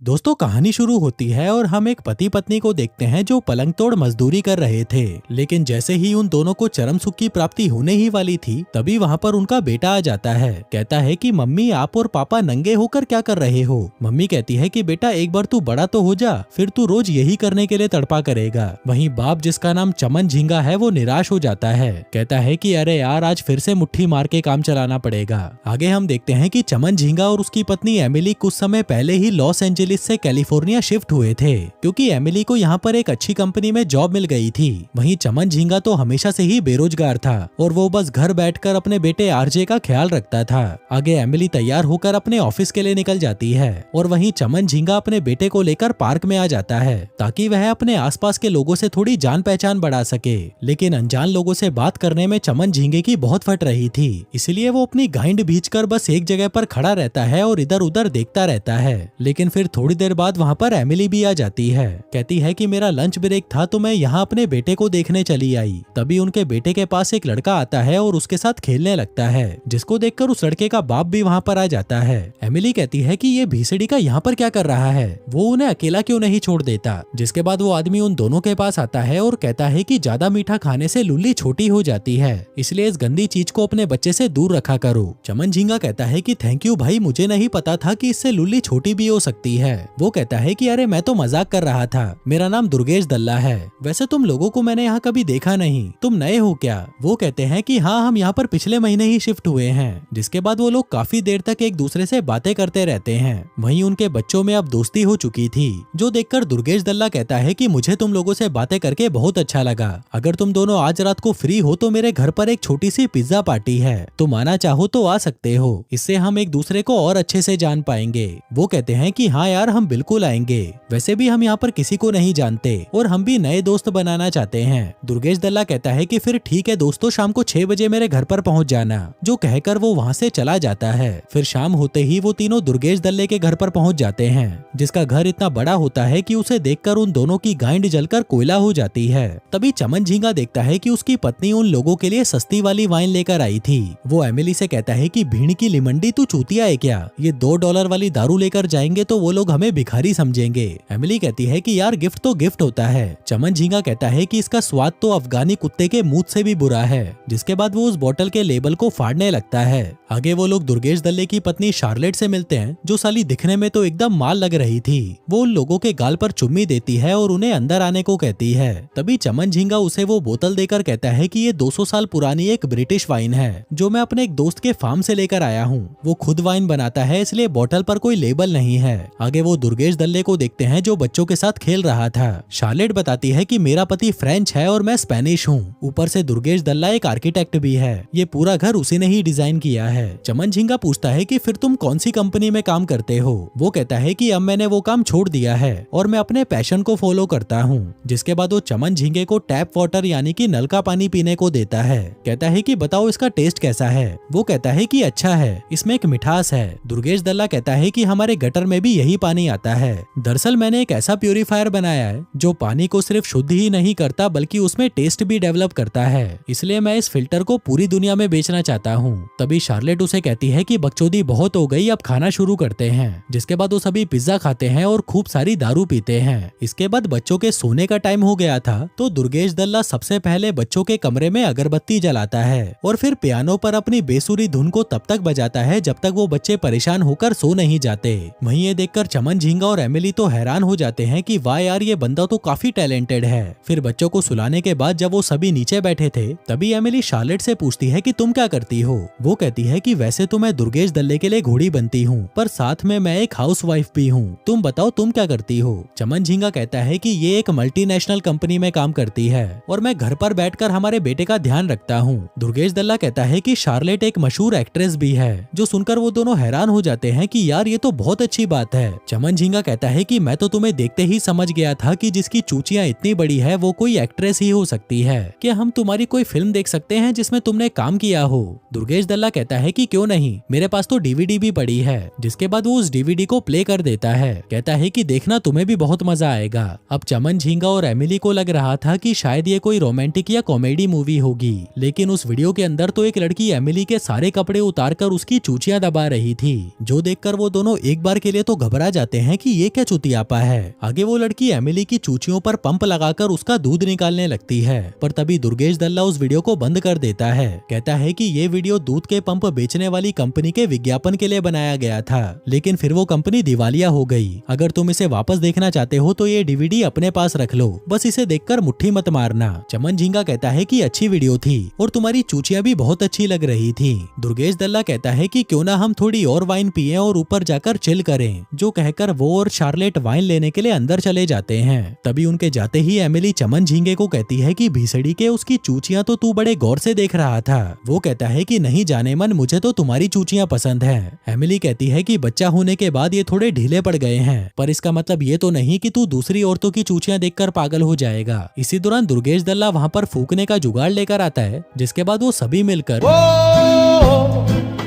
दोस्तों कहानी शुरू होती है और हम एक पति पत्नी को देखते हैं जो पलंग तोड़ मजदूरी कर रहे थे। लेकिन जैसे ही उन दोनों को चरम सुख की प्राप्ति होने ही वाली थी तभी वहाँ पर उनका बेटा आ जाता है। कहता है कि मम्मी आप और पापा नंगे होकर क्या कर रहे हो। मम्मी कहती है कि बेटा एक बार तू बड़ा तो हो जा, फिर तू रोज यही करने के लिए तड़पा करेगा। वहीं बाप जिसका नाम चमन झींगा है वो निराश हो जाता है। कहता है कि अरे यार आज फिर से मुट्ठी मार के काम चलाना पड़ेगा। आगे हम देखते हैं कि चमन झींगा और उसकी पत्नी एमिली कुछ समय पहले ही लॉस एंजेलिस से कैलिफोर्निया शिफ्ट हुए थे, क्योंकि एमिली को यहाँ पर एक अच्छी कंपनी में जॉब मिल गई थी। वहीं चमन झींगा तो हमेशा से ही बेरोजगार था और वो बस घर बैठकर अपने बेटे आरजे का ख्याल रखता था। आगे एमिली तैयार होकर अपने ऑफिस के लिए निकल जाती है और वहीं चमन झींगा अपने बेटे को लेकर पार्क में आ जाता है ताकि वह अपने आसपास के लोगों से थोड़ी जान पहचान बढ़ा सके। लेकिन अनजान लोगों से बात करने में चमन झींगे की बहुत फट रही थी, इसलिए वो अपनी गाइंड भींचकर बस एक जगह पर खड़ा रहता है और इधर उधर देखता रहता है। लेकिन फिर थोड़ी देर बाद वहाँ पर एमिली भी आ जाती है। कहती है कि मेरा लंच ब्रेक था तो मैं यहाँ अपने बेटे को देखने चली आई। तभी उनके बेटे के पास एक लड़का आता है और उसके साथ खेलने लगता है, जिसको देखकर उस लड़के का बाप भी वहाँ पर आ जाता है। एमिली कहती है कि ये भीसड़ी का यहाँ पर क्या कर रहा है, वो उन्हें अकेला क्यों नहीं छोड़ देता। जिसके बाद वो आदमी उन दोनों के पास आता है और कहता है कि ज्यादा मीठा खाने से लुल्ली छोटी हो जाती है, इसलिए इस गंदी चीज को अपने बच्चे से दूर रखा करो। चमन झींगा कहता है कि थैंक यू भाई, मुझे नहीं पता था कि इससे लुल्ली छोटी भी हो सकती है। वो कहता है कि अरे मैं तो मजाक कर रहा था, मेरा नाम दुर्गेश दल्ला है। वैसे तुम लोगों को मैंने यहाँ कभी देखा नहीं, तुम नए हो क्या। वो कहते हैं कि हाँ हम यहाँ पर पिछले महीने ही शिफ्ट हुए हैं। जिसके बाद वो लोग काफी देर तक एक दूसरे से बातें करते रहते हैं। वहीं उनके बच्चों में अब दोस्ती हो चुकी थी, जो देखकर दुर्गेश दल्ला कहता है कि मुझे तुम लोगों से बातें करके बहुत अच्छा लगा। अगर तुम दोनों आज रात को फ्री हो तो मेरे घर पर एक छोटी सी पिज्जा पार्टी है, तुम आना चाहो तो आ सकते हो, इससे हम एक दूसरे को और अच्छे से जान पाएंगे। वो कहते हैं कि हाँ यार हम बिल्कुल आएंगे, वैसे भी हम यहाँ पर किसी को नहीं जानते और हम भी नए दोस्त बनाना चाहते हैं। दुर्गेश दल्ला कहता है कि फिर ठीक है दोस्तों, शाम को 6 बजे मेरे घर पर पहुँच जाना। जो कहकर वो वहाँ से चला जाता है। फिर शाम होते ही वो तीनों दुर्गेश दल्ले के घर पर पहुँच जाते हैं, जिसका घर इतना बड़ा होता है कि उसे देखकर उन दोनों की गाइंड जलकर कोयला हो जाती है। तभी चमन झींगा देखता है कि उसकी पत्नी उन लोगों के लिए सस्ती वाली वाइन लेकर आई थी। वो एमिली से कहता है कि भीड़ की लिमंडी तू चूतिया है क्या, ये $2 वाली दारू लेकर जाएंगे तो वो लोग हमें भिखारी समझेंगे। एमिली कहती है कि यार गिफ्ट तो गिफ्ट होता है। चमन झींगा कहता है कि इसका स्वाद तो अफगानी कुत्ते के मुंह से भी बुरा है। जिसके बाद वो उस बोतल के लेबल को फाड़ने लगता है। आगे वो लोग दुर्गेश दल्ले की पत्नी शार्लेट से मिलते हैं, जो साली दिखने में तो एकदम माल लग रही थी। वो उन लोगों के गाल पर चुम्मी देती है और उन्हें अंदर आने को कहती है। तभी चमन झींगा उसे वो बोतल देकर कहता है कि ये 200 साल पुरानी एक ब्रिटिश वाइन है, जो मैं अपने एक दोस्त के फार्म से लेकर आया हूँ। वो खुद वाइन बनाता है, इसलिए बोतल पर कोई लेबल नहीं है। आगे वो दुर्गेश दल्ले को देखते हैं जो बच्चों के साथ खेल रहा था। शार्लेट बताती है कि मेरा पति फ्रेंच है और मैं स्पेनिश हूँ। ऊपर से दुर्गेश दल्ला एक आर्किटेक्ट भी है, ये पूरा घर उसी ने ही डिजाइन किया है। चमन झींगा पूछता है कि फिर तुम कौन सी कंपनी में काम करते हो। वो कहता है कि अब मैंने वो काम छोड़ दिया है और मैं अपने पैशन को फॉलो करता हूँ। जिसके बाद वो चमन झींगे को टैप वाटर यानी कि नल का पानी पीने को देता है। कहता है कि बताओ इसका टेस्ट कैसा है। वो कहता है कि अच्छा है, इसमें एक मिठास है। दुर्गेश दल्ला कहता है कि हमारे गटर में भी यही पानी आता है। दरअसल मैंने एक ऐसा प्यूरीफायर बनाया है जो पानी को सिर्फ शुद्ध ही नहीं करता बल्कि उसमें टेस्ट भी डेवलप करता है, इसलिए मैं इस फिल्टर को पूरी दुनिया में बेचना चाहता हूँ। तभी शार्लेट उसे कहती है कि बकचोदी बहुत हो गई, अब खाना शुरू करते हैं। जिसके बाद वो सभी पिज्जा खाते हैं और खूब सारी दारू पीते हैं। इसके बाद बच्चों के सोने का टाइम हो गया था, तो दुर्गेश दल्ला सबसे पहले बच्चों के कमरे में अगरबत्ती जलाता है और फिर पियानो पर अपनी बेसुरी धुन को तब तक बजाता है जब तक वो बच्चे परेशान होकर सो नहीं जाते। वहीं ये देखकर चमन झींगा और एमिली तो हैरान हो जाते हैं कि वाह यार ये बंदा तो काफी टैलेंटेड है। फिर बच्चों को सुलाने के बाद जब वो सभी नीचे बैठे थे तभी एमिली शार्लेट से पूछती है कि तुम क्या करती हो। वो कहती है कि वैसे तो मैं दुर्गेश दल्ले के लिए घोड़ी बनती हूँ, पर साथ में मैं एक हाउसवाइफ भी हूँ। तुम बताओ तुम क्या करती हो। चमन झींगा कहता है कि ये एक मल्टीनेशनल कंपनी में काम करती है और मैं घर पर बैठकर हमारे बेटे का ध्यान रखता हूँ। दुर्गेश दल्ला कहता है कि शार्लेट एक मशहूर एक्ट्रेस भी है, जो सुनकर वो दोनों हैरान हो जाते हैं कि यार ये तो बहुत अच्छी बात है। चमन झींगा कहता है कि मैं तो तुम्हें देखते ही समझ गया था कि जिसकी चूचियां इतनी बड़ी है वो कोई एक्ट्रेस ही हो सकती है। क्या हम तुम्हारी कोई फिल्म देख सकते हैं जिसमें तुमने काम किया हो। दुर्गेश दल्ला कहता है कि क्यों नहीं, मेरे पास तो डीवीडी भी पड़ी है। जिसके बाद वो उस डीवीडी को प्ले कर देता है। कहता है कि देखना तुम्हें भी बहुत मजा आएगा। अब चमन झींगा और एमिली को लग रहा था कि शायद ये कोई रोमांटिक या कॉमेडी मूवी होगी, लेकिन उस वीडियो के अंदर तो एक लड़की एमिली के सारे कपड़े उतार कर उसकी चूचियां दबा रही थी, जो देखकर वो दोनों एक बार के लिए तो घबरा जाते हैं कि ये क्या चुतियापा है। आगे वो लड़की एमिली की चूचियों पर पंप लगाकर उसका दूध निकालने लगती है, पर तभी दुर्गेश दल्ला उस वीडियो को बंद कर देता है। कहता है कि ये वीडियो दूध के पंप बेचने वाली कंपनी के विज्ञापन के लिए बनाया गया था, लेकिन फिर वो कंपनी दिवालिया हो गई। अगर तुम इसे वापस देखना चाहते हो तो ये डीवीडी अपने पास रख लो, बस इसे देखकर मुट्ठी मत मारना। चमन झींगा कहता है कि अच्छी वीडियो थी और तुम्हारी चूचियां भी बहुत अच्छी लग रही थी। दुर्गेश दल्ला कहता है कि क्यों ना हम थोड़ी और वाइन पिए और ऊपर जाकर चिल करें, जो कहकर वो और शार्लेट वाइन लेने के लिए अंदर चले जाते हैं। तभी उनके जाते ही एमिली चमन झींगे को कहती है कि भीसड़ी के उसकी चूचियां तो तू बड़े गौर से देख रहा था। वो कहता है कि नहीं जाने मन, मुझे तो तुम्हारी चूचियां पसंद हैं। एमिली कहती है कि बच्चा होने के बाद ये थोड़े ढीले पड़ गए हैं, पर इसका मतलब ये तो नहीं कि तू दूसरी औरतों की चूचियां देखकर पागल हो जाएगा। इसी दौरान दुर्गेश दल्ला वहाँ पर फूकने का जुगाड़ लेकर आता है, जिसके बाद वो सभी मिलकर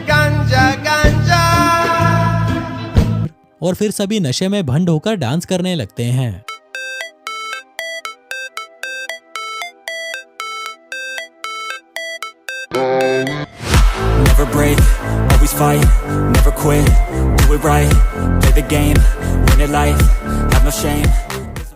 गांजा गांजा और फिर सभी नशे में भंड होकर डांस करने लगते हैं। Never break, always fight, never quit, do it right, play the game, win it life, have no shame.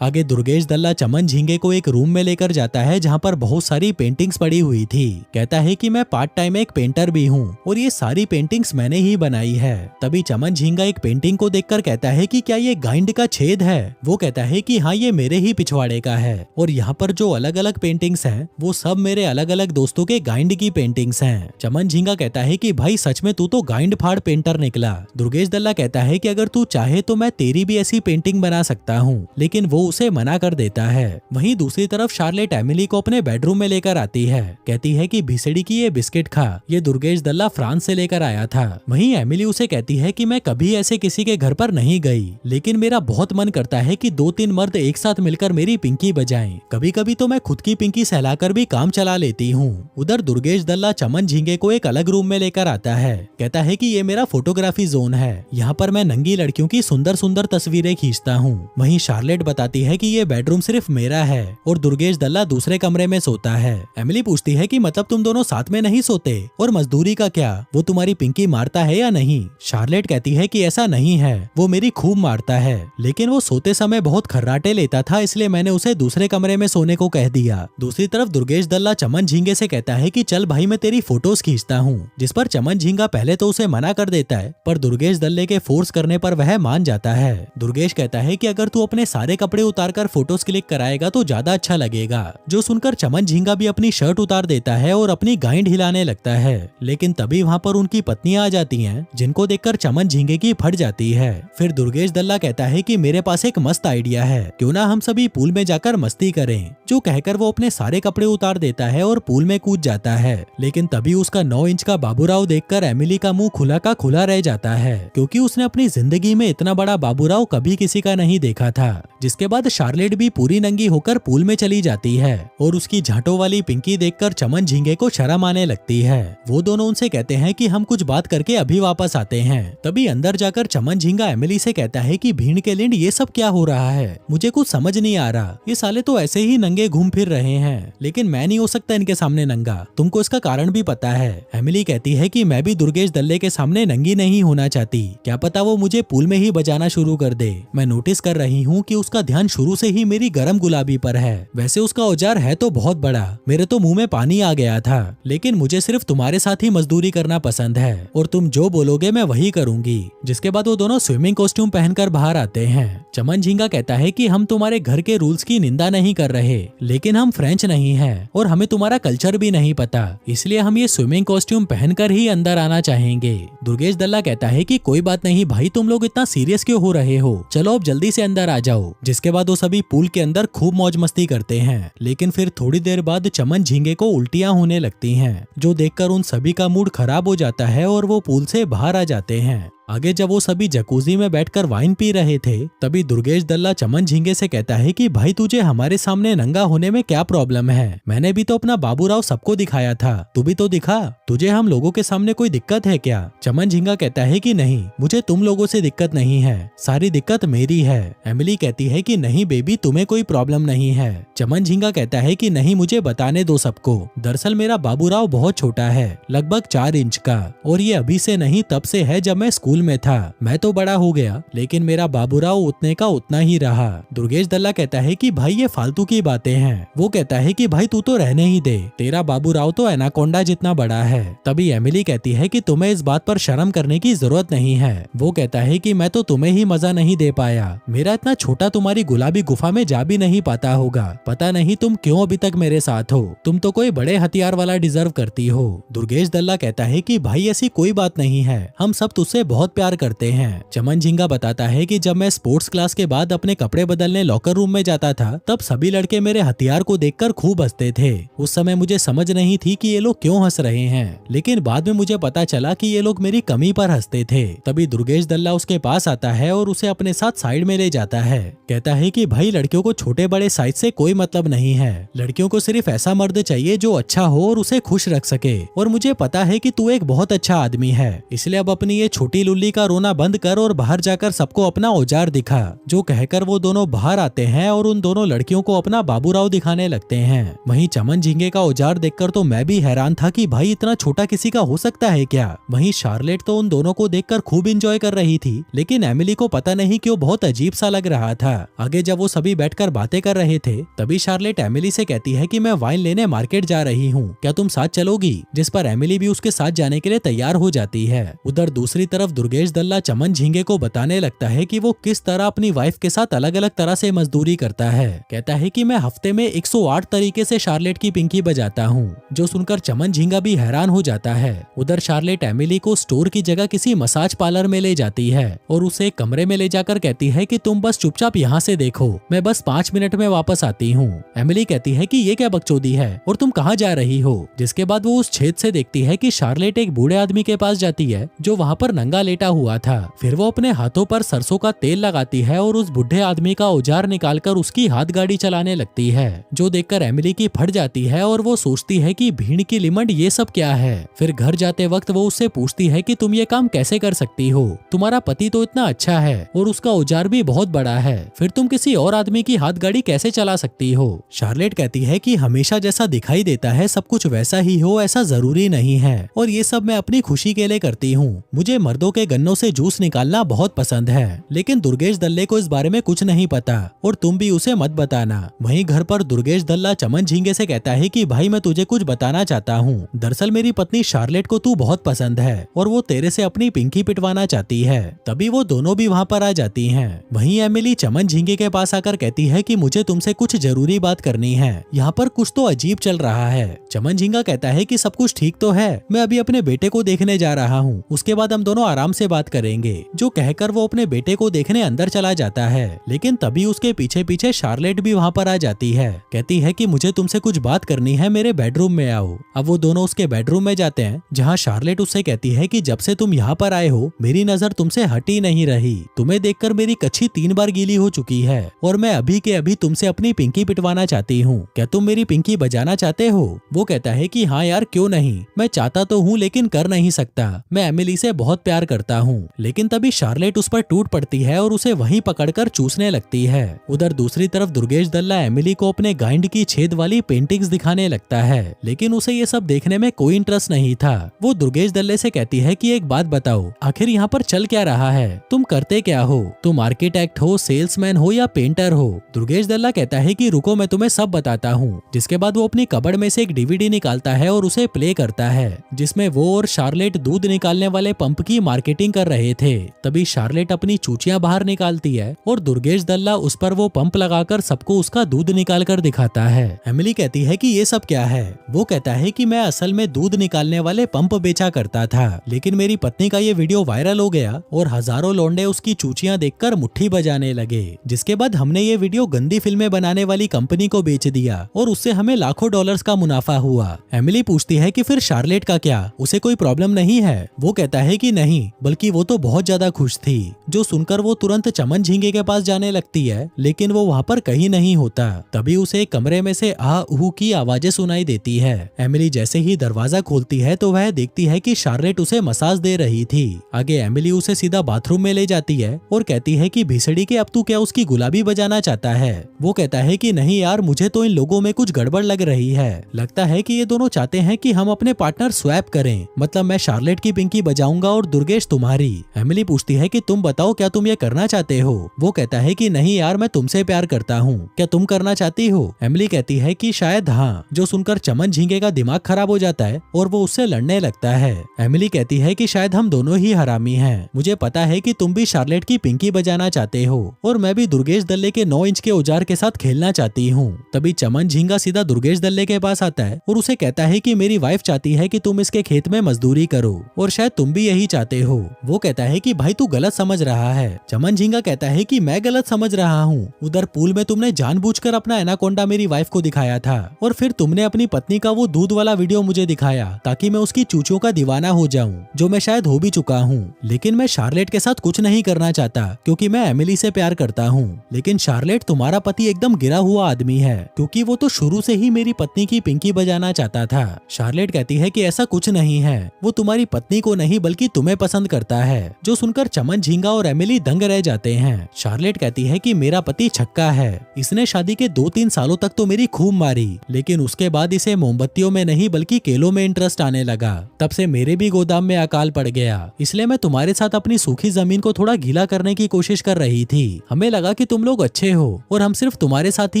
आगे दुर्गेश दल्ला चमन झींगे को एक रूम में लेकर जाता है जहाँ पर बहुत सारी पेंटिंग्स पड़ी हुई थी। कहता है कि मैं पार्ट टाइम एक पेंटर भी हूँ और ये सारी पेंटिंग्स मैंने ही बनाई है। तभी चमन झींगा एक पेंटिंग को देखकर कहता है कि क्या ये गाइंड का छेद है। वो कहता है कि हाँ, ये मेरे ही पिछवाड़े का है और यहाँ पर जो अलग अलग पेंटिंग्स हैं वो सब मेरे अलग अलग दोस्तों के गाइंड की पेंटिंग्स हैं। चमन झींगा कहता है कि भाई सच में तू तो गाइंड फाड़ पेंटर निकला। दुर्गेश दल्ला कहता है कि अगर तू चाहे तो मैं तेरी भी ऐसी पेंटिंग बना सकता हूँ, लेकिन वो उसे मना कर देता है। वहीं दूसरी तरफ शार्लेट एमिली को अपने बेडरूम में लेकर आती है। कहती है कि भिसड़ी की ये बिस्किट खा, ये दुर्गेश दल्ला फ्रांस से लेकर आया था। वहीं एमिली उसे कहती है कि मैं कभी ऐसे किसी के घर पर नहीं गई, लेकिन मेरा बहुत मन करता है कि 2-3 मर्द एक साथ मिलकर मेरी पिंकी बजाएं। कभी कभी तो मैं खुद की पिंकी सहलाकर भी काम चला लेती हूँ। उधर दुर्गेश दल्ला चमन झींगे को एक अलग रूम में लेकर आता है। कहता है कि ये मेरा फोटोग्राफी जोन है, यहाँ पर मैं नंगी लड़कियों की सुंदर सुंदर तस्वीरें खींचता हूँ। वहीं शार्लेट बताती है कि ये बेडरूम सिर्फ मेरा है और दुर्गेश दल्ला दूसरे कमरे में सोता है। एमिली पूछती है कि मतलब तुम दोनों साथ में नहीं सोते, और मजदूरी का क्या, वो तुम्हारी पिंकी मारता है या नहीं। शार्लेट कहती है कि ऐसा नहीं है, वो मेरी खूब मारता है, लेकिन वो सोते समय बहुत खर्राटे लेता था, इसलिए मैंने उसे दूसरे कमरे में सोने को कह दिया। दूसरी तरफ दुर्गेश दल्ला चमन झींगे से कहता है कि चल भाई मैं तेरी फोटोज खींचता हूँ, जिस पर चमन झींगा पहले तो उसे मना कर देता है, पर दुर्गेश दल्ले के फोर्स करने पर वह मान जाता है। दुर्गेश कहता है कि अगर तू अपने सारे कपड़े उतार कर फोटोज क्लिक कराएगा तो ज्यादा अच्छा लगेगा। जो सुनकर चमन झींगा भी अपनी शर्ट उतार देता है और अपनी गाइंड हिलाने लगता है, लेकिन तभी वहाँ पर उनकी पत्नियां आ जाती हैं, जिनको देखकर चमन झींगे की फट जाती है। फिर दुर्गेश दल्ला कहता है कि मेरे पास एक मस्त आइडिया है, क्यों ना हम सभी पूल में जाकर मस्ती करें। जो कहकर वो अपने सारे कपड़े उतार देता है और पूल में कूद जाता है, लेकिन तभी उसका 9 इंच का बाबूराव देखकर एमिली का मुंह खुला का खुला रह जाता है, क्योंकि उसने अपनी जिंदगी में इतना बड़ा बाबूराव कभी किसी का नहीं देखा था। जिसके बाद शार्लेट भी पूरी नंगी होकर पूल में चली जाती है और उसकी झांटों वाली पिंकी देखकर चमन झींगे को शर्म आने लगती है। वो दोनों उनसे कहते हैं कि हम कुछ बात करके अभी वापस आते हैं। तभी अंदर जाकर चमन झींगा एमिली से कहता है कि भीड़ के लिंड ये सब क्या हो रहा है, मुझे कुछ समझ नहीं आ रहा। ये साले तो ऐसे ही नंगे घूम फिर रहे हैं, लेकिन मैं नहीं हो सकता इनके सामने नंगा, तुमको इसका कारण भी पता है। एमिली कहती है कि मैं भी दुर्गेश दल्ले के सामने नंगी नहीं होना चाहती, क्या पता वो मुझे पूल में ही बजाना शुरू कर दे। मैं नोटिस कर रही हूँ कि उसका ध्यान शुरू से ही मेरी गरम गुलाबी पर है। वैसे उसका औजार है तो बहुत बड़ा, मेरे तो मुंह में पानी आ गया था, लेकिन मुझे सिर्फ तुम्हारे साथ ही मजदूरी करना पसंद है और तुम जो बोलोगे मैं वही करूंगी। जिसके बाद वो दोनों स्विमिंग कॉस्ट्यूम पहनकर बाहर आते हैं। चमन झींगा कहता है कि हम तुम्हारे घर के रूल्स की निंदा नहीं कर रहे, लेकिन हम फ्रेंच नहीं हैं और हमें तुम्हारा कल्चर भी नहीं पता, इसलिए हम ये स्विमिंग कॉस्ट्यूम पहनकर ही अंदर आना चाहेंगे। दुर्गेश दल्ला कहता है कि कोई बात नहीं भाई, तुम लोग इतना सीरियस क्यों हो रहे हो, चलो अब जल्दी से अंदर आ जाओ। जिसके बाद वो सभी पूल के अंदर खूब मौज मस्ती करते हैं, लेकिन फिर थोड़ी देर बाद चमन झींगे को उल्टियां होने लगती हैं, जो देखकर उन सभी का मूड खराब हो जाता है और वो पूल से बाहर आ जाते हैं। आगे जब वो सभी जकूजी में बैठकर वाइन पी रहे थे, तभी दुर्गेश दल्ला चमन झींगे से कहता है कि भाई तुझे हमारे सामने नंगा होने में क्या प्रॉब्लम है, मैंने भी तो अपना बाबूराव सबको दिखाया था, तू भी तो दिखा, तुझे हम लोगों के सामने कोई दिक्कत है क्या। चमन झींगा कहता है कि नहीं, मुझे तुम लोगों से दिक्कत नहीं है, सारी दिक्कत मेरी है। एमिली कहती है कि नहीं बेबी, तुम्हें कोई प्रॉब्लम नहीं है। चमन झींगा कहता है कि नहीं, मुझे बताने दो सबको, दरअसल मेरा बाबूराव बहुत छोटा है, लगभग 4 इंच का, और ये अभी से नहीं तब से है जब मैं स्कूल स्कूल में था। मैं तो बड़ा हो गया, लेकिन मेरा बाबूराव उतने का उतना ही रहा। दुर्गेश दल्ला कहता है कि भाई ये फालतू की बातें हैं। वो कहता है कि भाई तू तो रहने ही दे, तेरा बाबूराव तो एनाकोंडा जितना बड़ा है। तभी एमिली कहती है कि तुम्हें इस बात पर शर्म करने की जरूरत नहीं है। वो कहता है कि मैं तो तुम्हें ही मजा नहीं दे पाया, मेरा इतना छोटा तुम्हारी गुलाबी गुफा में जा भी नहीं पाता होगा। पता नहीं तुम क्यों अभी तक मेरे साथ हो, तुम तो कोई बड़े हथियार वाला डिजर्व करती हो। दुर्गेश दल्ला कहता है कि भाई ऐसी कोई बात नहीं है, हम सब तुझसे बहुत प्यार करते हैं। चमन झिंगा बताता है कि जब मैं स्पोर्ट्स क्लास के बाद अपने कपड़े बदलने लॉकर रूम में जाता था, तब सभी लड़के मेरे हथियार को देखकर खूब हंसते थे। उस समय मुझे समझ नहीं थी कि ये लोग क्यों हंस रहे हैं, लेकिन बाद में मुझे पता चला कि ये लोग मेरी कमी पर हंसते थे। तभी दुर्गेश दल्ला उसके पास आता है और उसे अपने साथ साइड में ले जाता है। कहता है कि भाई लड़कियों को छोटे बड़े साइज से कोई मतलब नहीं है, लड़कियों को सिर्फ ऐसा मर्द चाहिए जो अच्छा हो और उसे खुश रख सके। और मुझे पता है कि तू एक बहुत अच्छा आदमी है, इसलिए अब अपनी ये छोटी लुल्ली का रोना बंद कर और बाहर जाकर सबको अपना औजार दिखा। जो कहकर वो दोनों बाहर आते हैं और उन दोनों लड़कियों को अपना बाबूराव दिखाने लगते हैं। वहीं चमन झिंगे का औजार देखकर तो मैं भी हैरान था कि भाई इतना छोटा किसी का हो सकता है क्या। वहीं शार्लेट तो उन दोनों को देखकर खूब इंजॉय कर रही थी, लेकिन एमिली को पता नहीं क्यों बहुत अजीब सा लग रहा था। आगे जब वो सभी बैठकर बातें कर रहे थे, तभी शार्लेट एमिली से कहती है कि मैं वाइन लेने मार्केट जा रही हूँ, क्या तुम साथ चलोगी? जिस पर एमिली भी उसके साथ जाने के लिए तैयार हो जाती है। उधर दूसरी तरफ दुर्गेश दल्ला चमन झिंगे को बताने लगता है कि वो किस तरह अपनी वाइफ के साथ अलग अलग तरह से मजदूरी करता है। कहता है कि मैं हफ्ते में 108 तरीके से शार्लेट की पिंकी बजाता हूँ, जो सुनकर चमन झिंगा भी हैरान हो जाता है। उधर शार्लेट एमिली को स्टोर की जगह किसी मसाज पार्लर में ले जाती है और उसे कमरे में ले जाकर कहती है कि तुम बस चुपचाप यहाँ से देखो, मैं बस 5 मिनट में वापस आती हूँ। एमिली कहती है कि ये क्या बकचोदी है और तुम कहाँ जा रही हो? जिसके बाद वो उस छेद से देखती है कि शार्लेट एक बूढ़े आदमी के पास जाती है जो वहाँ पर नंगा लेटा हुआ था। फिर वो अपने हाथों पर सरसों का तेल लगाती है और उस बूढ़े आदमी का औजार निकालकर उसकी हाथ गाड़ी चलाने लगती है, जो देखकर एमिली की फट जाती है और वो सोचती है कि भीड़ की लिमंड ये सब क्या है। फिर घर जाते वक्त वो उससे पूछती है कि तुम ये काम कैसे कर सकती हो, तुम्हारा पति तो इतना अच्छा है और उसका औजार भी बहुत बड़ा है, फिर तुम किसी और आदमी की हाथ गाड़ी कैसे चला सकती हो? शार्लेट कहती है कि हमेशा जैसा दिखाई देता है सब कुछ वैसा ही हो ऐसा जरूरी नहीं है, और ये सब मैं अपनी खुशी के लिए करती हूँ। मुझे मर्दों के गन्नों से जूस निकालना बहुत पसंद है, लेकिन दुर्गेश दल्ले को इस बारे में कुछ नहीं पता और तुम भी उसे मत बताना। वहीं घर पर दुर्गेश दल्ला चमन झिंगे से कहता है कि भाई मैं तुझे कुछ बताना चाहता हूँ। दरअसल मेरी पत्नी शार्लेट को तू बहुत पसंद है और वो तेरे से अपनी पिंकी पिटवाना चाहती है। तभी वो दोनों भी वहाँ पर आ जाती हैं। वहीं एमिली चमन झिंगे के पास आकर कहती है कि मुझे तुमसे कुछ जरूरी बात करनी है, यहाँ पर कुछ तो अजीब चल रहा है। चमन झिंगा कहता है कि सब कुछ ठीक तो है, मैं अभी अपने बेटे को देखने जा रहा हूँ, उसके बाद हम दोनों आराम से बात करेंगे। जो कहकर वो अपने बेटे को देखने अंदर चला जाता है, लेकिन तभी उसके पीछे पीछे शार्लेट भी वहाँ पर आ जाती है। कहती है कि मुझे तुमसे कुछ बात करनी है, मेरे बेडरूम में आओ। अब वो दोनों उसके बेडरूम में जाते हैं, जहाँ शार्लेट उससे कहती है कि जब से तुम यहाँ पर आए हो मेरी नजर तुमसे हटी नहीं रही, तुम्हें देखकर मेरी कच्छी 3 बार गीली हो चुकी है और मैं अभी के अभी तुमसे अपनी पिंकी पिटवाना चाहती हूँ, क्या तुम मेरी पिंकी बजाना चाहते हो? वो कहता है कि हाँ यार क्यों नहीं, मैं चाहता तो हूँ लेकिन कर नहीं सकता, मैं एमिली से बहुत प्यार करता हूँ। लेकिन तभी शार्लेट उस पर टूट पड़ती है और उसे वहीं पकड़कर चूसने लगती है। उधर दूसरी तरफ दुर्गेश दल्ला एमिली को अपने गाइंड की छेद वाली पेंटिंग्स दिखाने लगता है, लेकिन उसे ये सब देखने में कोई इंटरेस्ट नहीं था। वो दुर्गेश दल्ले से कहती है कि एक बात बताओ, आखिर यहाँ पर चल क्या रहा है, तुम करते क्या हो, तुम आर्किटेक्ट हो, सेल्समैन हो या पेंटर हो? दुर्गेश दल्ला कहता है कि रुको मैं तुम्हें सब बताता हूँ। जिसके बाद वो अपनी कबड़ में से एक डीवीडी निकालता है और उसे प्ले करता है, जिसमें वो और शार्लेट दूध निकालने वाले पंप की मार्केटिंग कर रहे थे। तभी शार्लेट अपनी चूचियां बाहर निकालती है और दुर्गेश दल्ला उस पर वो पंप लगाकर सबको उसका दूध निकाल कर दिखाता है। एमिली कहती है कि ये सब क्या है? वो कहता है कि मैं असल में दूध निकालने वाले पंप बेचा करता था, लेकिन मेरी पत्नी का ये वीडियो वायरल हो गया और हजारों लौंडे उसकी चूचियां देखकर मुट्ठी बजाने लगे। जिसके बाद हमने ये वीडियो गंदी फिल्में बनाने वाली कंपनी को बेच दिया और उससे हमें लाखों डॉलर्स का मुनाफा हुआ। एमिली पूछती है कि फिर शार्लेट का क्या, उसे कोई प्रॉब्लम नहीं है? वो कहता है कि नहीं, बल्कि वो तो बहुत ज्यादा खुश थी। जो सुनकर वो तुरंत चमन झिंगे के पास जाने लगती है, लेकिन वो वहाँ पर कहीं नहीं होता। तभी उसे कमरे में से आ ऊ की आवाजें सुनाई देती है। एमिली जैसे ही दरवाजा खोलती है तो वह देखती है कि शार्लेट उसे मसाज दे रही थी। आगे एमिली उसे सीधा बाथरूम में ले जाती है और कहती है कि भिसड़ी के अब तू क्या उसकी गुलाबी बजाना चाहता है? वो कहता है कि नहीं यार, मुझे तो इन लोगों में कुछ गड़बड़ लग रही है, लगता है कि ये दोनों चाहते हैं कि हम अपने पार्टनर स्वैप करें, मतलब मैं शार्लेट की पिंकी बजाऊंगा और दुर्गेश तुम्हारी। एमिली पूछती है कि तुम बताओ क्या तुम ये करना चाहते हो। वो कहता है कि नहीं यार, मैं तुमसे प्यार करता हूँ, क्या तुम करना चाहती हो। एमिली कहती है कि शायद हाँ, जो सुनकर चमन झींगे का दिमाग खराब हो जाता है और वो उससे लड़ने लगता है। एमिली कहती है कि शायद हम दोनों ही हरामी हैं। मुझे पता है कि तुम भी शार्लेट की पिंकी बजाना चाहते हो और मैं भी दुर्गेश दल्ले के 9 इंच के औजार के साथ खेलना चाहती हूँ। तभी चमन झींगा सीधा दुर्गेश दल्ले के पास आता है और उसे कहता है कि मेरी वाइफ चाहती है कि तुम इसके खेत में मजदूरी करो और शायद तुम भी यही चाहते हो। वो कहता है कि भाई तू गलत समझ रहा है। चमन झींगा कहता है कि मैं गलत समझ रहा हूँ। उधर पूल में तुमने जानबूझकर अपना एनाकोंडा मेरी वाइफ को दिखाया था और फिर तुमने अपनी पत्नी का वो दूध वाला वीडियो मुझे दिखाया ताकि मैं उसकी चूचों का दीवाना हो जाऊं, जो मैं शायद हो भी चुका हूँ। लेकिन मैं शार्लेट के साथ कुछ नहीं करना चाहता क्योंकि मैं एमिली से प्यार करता हूँ। लेकिन शार्लेट, तुम्हारा पति एकदम गिरा हुआ आदमी है क्योंकि वो तो शुरू से ही मेरी पत्नी की पिंकी बजाना चाहता था। शार्लेट कहती है कि ऐसा कुछ नहीं है, वो तुम्हारी पत्नी को नहीं बल्कि तुम्हें पसंद करता है। जो सुनकर चमन झींगा और एमिली दंग रह जाते हैं। शार्लेट कहती है कि मेरा पति छक्का है, इसने शादी के 2-3 सालों तक तो मेरी खूब मारी, लेकिन उसके बाद इसे मोमबत्तियों में नहीं बल्कि केलों में इंटरेस्ट आने लगा। तब से मेरे भी गोदाम में अकाल पड़ गया, इसलिए मैं तुम्हारे साथ अपनी सूखी जमीन को थोड़ा गीला करने की कोशिश कर रही थी। हमें लगा कि तुम लोग अच्छे हो और हम सिर्फ तुम्हारे साथ ही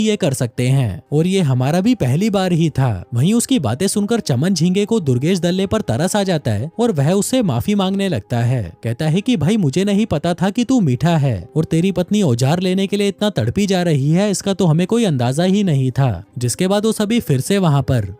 ये कर सकते हैं, और ये हमारा भी पहली बार ही था। वहीं उसकी बातें सुनकर चमन झींगे को दुर्गेश दल्ले पर तरस आ जाता है और वह उससे माफी मांगने लगता है। कहता है कि भाई मुझे नहीं पता था कि तू मीठा है और तेरी पत्नी औजार लेने के लिए इतना तड़पी जा रही है, इसका तो हमें कोई अंदाजा ही नहीं था। जिसके बाद वो सभी फिर से वहाँ पर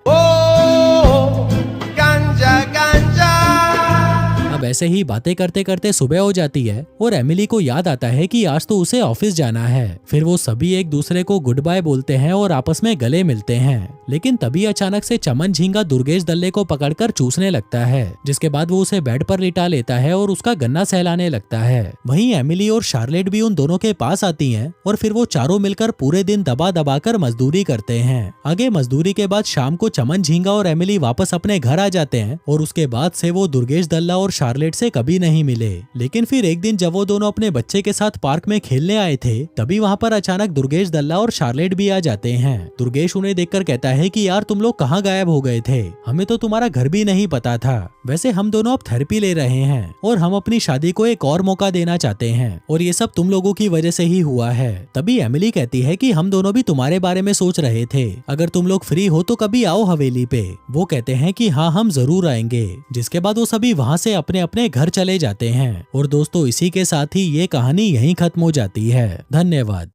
अब ऐसे ही बातें करते करते सुबह हो जाती है और एमिली को याद आता है कि आज तो उसे ऑफिस जाना है। फिर वो सभी एक दूसरे को गुड बाय बोलते हैं और आपस में गले मिलते हैं। लेकिन तभी अचानक से चमन झींगा दुर्गेश दल्ले को पकड़कर चूसने लगता है, जिसके बाद वो उसे बेड पर लिटा लेता है और उसका गन्ना सहलाने लगता है। वहीं एमिली और शार्लेट भी उन दोनों के पास आती हैं और फिर वो चारों मिलकर पूरे दिन दबा दबा कर मजदूरी करते हैं। आगे मजदूरी के बाद शाम को चमन झींगा और एमिली वापस अपने घर आ जाते हैं और उसके बाद से वो दुर्गेश दल्ला और शार्लेट से कभी नहीं मिले। लेकिन फिर एक दिन जब वो दोनों अपने बच्चे के साथ पार्क में खेलने आए थे, तभी वहाँ पर अचानक दुर्गेश दल्ला और शार्लेट भी आ जाते हैं। दुर्गेश उन्हें देखकर कहता है कि यार तुम लोग कहाँ गायब हो गए थे, हमें तो तुम्हारा घर भी नहीं पता था। वैसे हम दोनों अब थेरेपी ले रहे हैं और हम अपनी शादी को एक और मौका देना चाहते हैं और ये सब तुम लोगों की वजह से ही हुआ है। तभी एमिली कहती है कि हम दोनों भी तुम्हारे बारे में सोच रहे थे, अगर तुम लोग फ्री हो तो कभी आओ हवेली पे। वो कहते हैं कि हाँ हम जरूर आएंगे। जिसके बाद वो सभी वहाँ से अपने अपने घर चले जाते हैं। और दोस्तों इसी के साथ ही ये कहानी यहीं खत्म हो जाती है। धन्यवाद।